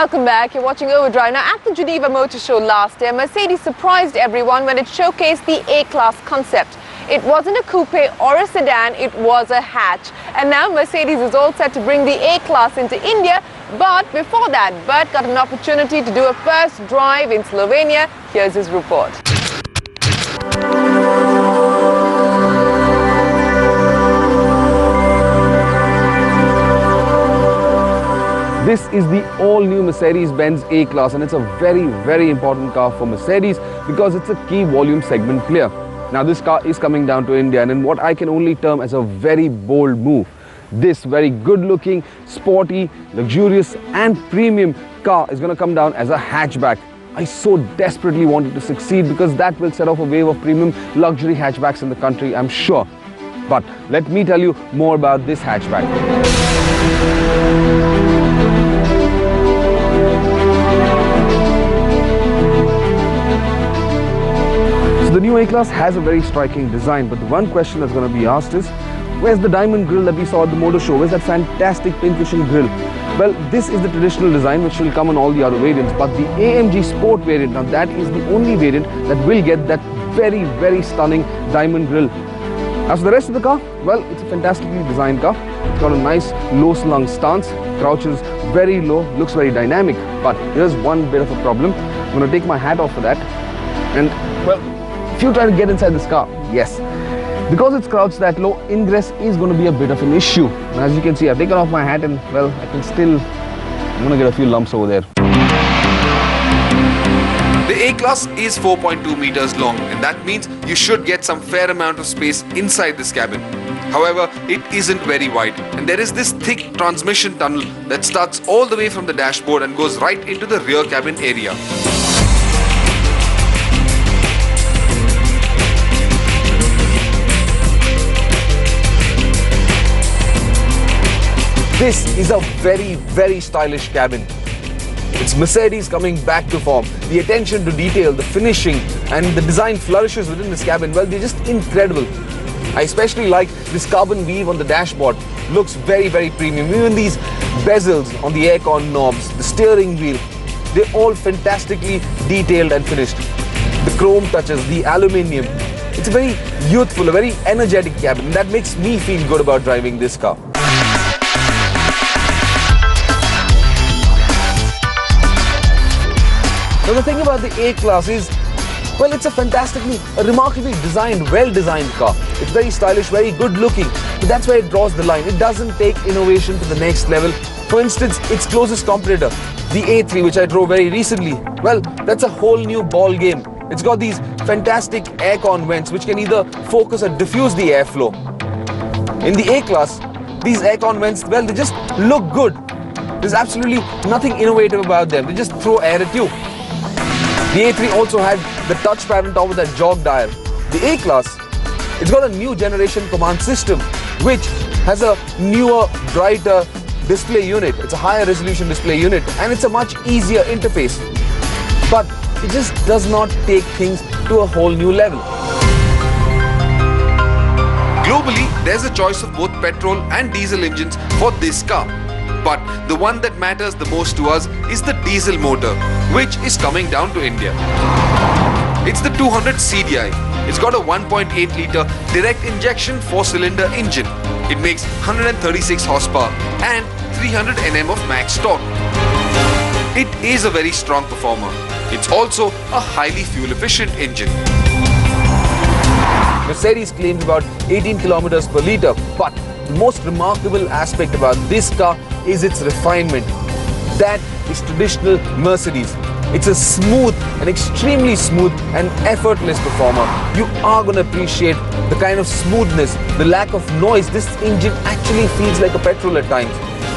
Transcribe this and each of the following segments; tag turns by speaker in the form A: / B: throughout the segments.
A: Welcome back. You're watching Overdrive. Now, at the Geneva Motor Show last year, Mercedes surprised everyone when it showcased the A-Class concept. It wasn't a coupe or a sedan, it was a hatch. And now Mercedes is all set to bring the A-Class into India. But before that, Bert got an opportunity to do a first drive in Slovenia. Here's his report.
B: This is the all-new Mercedes-Benz A-Class, and it's a very, very important car for Mercedes because it's a key volume segment player. Now, this car is coming down to India, and in what I can only term as a very bold move. This very good-looking, sporty, luxurious and premium car is going to come down as a hatchback. I so desperately wanted to succeed because that will set off a wave of premium luxury hatchbacks in the country, I'm sure. But let me tell you more about this hatchback. So the new A-Class has a very striking design, but the one question that's going to be asked is, where's the diamond grille that we saw at the motor show? Where's that fantastic pincushion grille? Well, this is the traditional design which will come on all the other variants, but the AMG Sport variant, now that is the only variant that will get that very, very stunning diamond grille. As for the rest of the car, well, it's a fantastically designed car. It's got a nice low slung stance, crouches very low, looks very dynamic. But here's one bit of a problem. I'm going to take my hat off for that. And, well, if you try to get inside this car, yes, because it's crouched that low, ingress is going to be a bit of an issue. And as you can see, I've taken off my hat and, well, I'm going to get a few lumps over there.
C: The A-Class is 4.2 meters long, and that means you should get some fair amount of space inside this cabin. However, it isn't very wide, and there is this thick transmission tunnel that starts all the way from the dashboard and goes right into the rear cabin area.
B: This is a very, very stylish cabin. It's Mercedes coming back to form. The attention to detail, the finishing and the design flourishes within this cabin, well, they're just incredible. I especially like this carbon weave on the dashboard. Looks very, very premium. Even these bezels on the aircon knobs, the steering wheel, they're all fantastically detailed and finished. The chrome touches, the aluminium. It's a very youthful, a very energetic cabin, and that makes me feel good about driving this car. Now the thing about the A-Class is, well, it's a remarkably designed, well-designed car. It's very stylish, very good-looking, but that's where it draws the line. It doesn't take innovation to the next level. For instance, its closest competitor, the A3, which I drove very recently, well, that's a whole new ball game. It's got these fantastic aircon vents which can either focus or diffuse the airflow. In the A-Class, these aircon vents, well, they just look good. There's absolutely nothing innovative about them. They just throw air at you. The A3 also had the touchpad on top of that jog dial. The A-Class, it's got a new generation command system which has a newer, brighter display unit. It's a higher resolution display unit and it's a much easier interface. But it just does not take things to a whole new level.
C: Globally, there's a choice of both petrol and diesel engines for this car. But the one that matters the most to us is the diesel motor, which is coming down to India. It's the 200 CDI. It's got a 1.8-litre direct injection 4-cylinder engine. It makes 136 horsepower and 300 Nm of max torque. It is a very strong performer. It's also a highly fuel-efficient engine.
B: Mercedes claims about 18 kilometers per litre, but the most remarkable aspect about this car is its refinement. That is traditional Mercedes. It's a smooth, an extremely smooth and effortless performer. You are going to appreciate the kind of smoothness, the lack of noise. This engine actually feels like a petrol at times.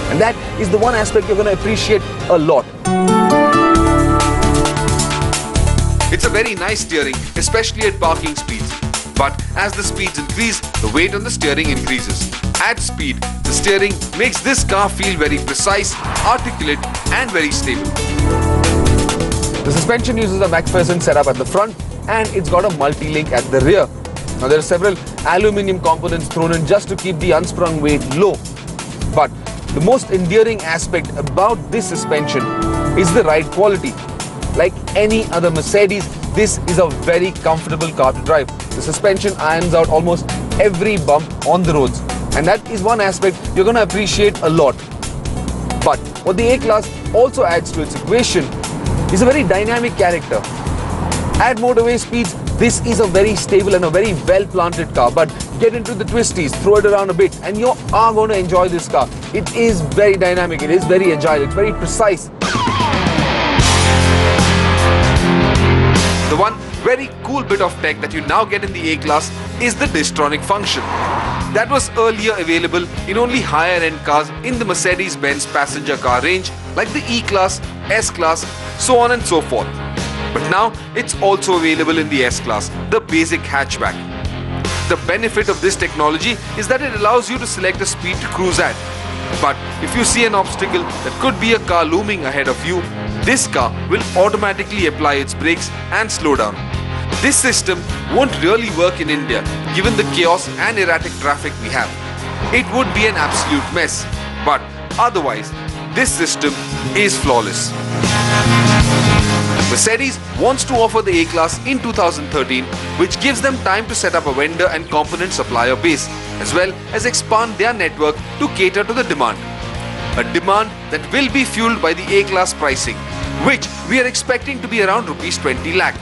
B: And that is the one aspect you're going to appreciate a lot.
C: It's a very nice steering, especially at parking speeds. But as the speeds increase, the weight on the steering increases. At speed, the steering makes this car feel very precise, articulate and very stable.
B: The suspension uses a McPherson setup at the front and it's got a multi-link at the rear. Now there are several aluminium components thrown in just to keep the unsprung weight low. But the most endearing aspect about this suspension is the ride quality. Like any other Mercedes, this is a very comfortable car to drive. The suspension irons out almost every bump on the roads, and that is one aspect you're going to appreciate a lot. But what the A-Class also adds to its equation is a very dynamic character. At motorway speeds, this is a very stable and a very well-planted car, but get into the twisties, throw it around a bit, and you are going to enjoy this car. It is very dynamic, it is very agile, it's very precise.
C: The one very cool bit of tech that you now get in the A-Class is the Distronic function. That was earlier available in only higher-end cars in the Mercedes-Benz passenger car range like the E-Class, S-Class, so on and so forth. But now it's also available in the S-Class, the basic hatchback. The benefit of this technology is that it allows you to select a speed to cruise at. But if you see an obstacle that could be a car looming ahead of you, this car will automatically apply its brakes and slow down. This system won't really work in India given the chaos and erratic traffic we have. It would be an absolute mess. But otherwise, this system is flawless. Mercedes wants to offer the A-Class in 2013, which gives them time to set up a vendor and component supplier base, as well as expand their network to cater to the demand. A demand that will be fueled by the A-Class pricing, which we are expecting to be around Rs 20 lakh.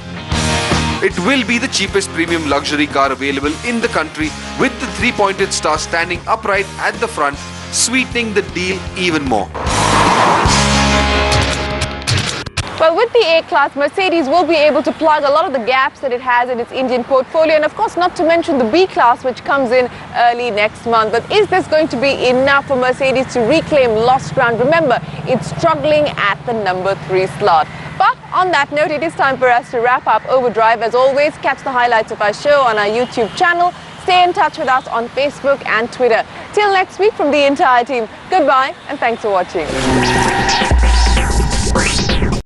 C: It will be the cheapest premium luxury car available in the country, with the 3-pointed star standing upright at the front, sweetening the deal even more.
A: Well, with the A-Class, Mercedes will be able to plug a lot of the gaps that it has in its Indian portfolio, and of course not to mention the B-Class, which comes in early next month. But is this going to be enough for Mercedes to reclaim lost ground? Remember, it's struggling at the number 3 slot. But on that note, it is time for us to wrap up Overdrive. As always, catch the highlights of our show on our YouTube channel. Stay in touch with us on Facebook and Twitter. Till next week, from the entire team, goodbye and thanks for watching.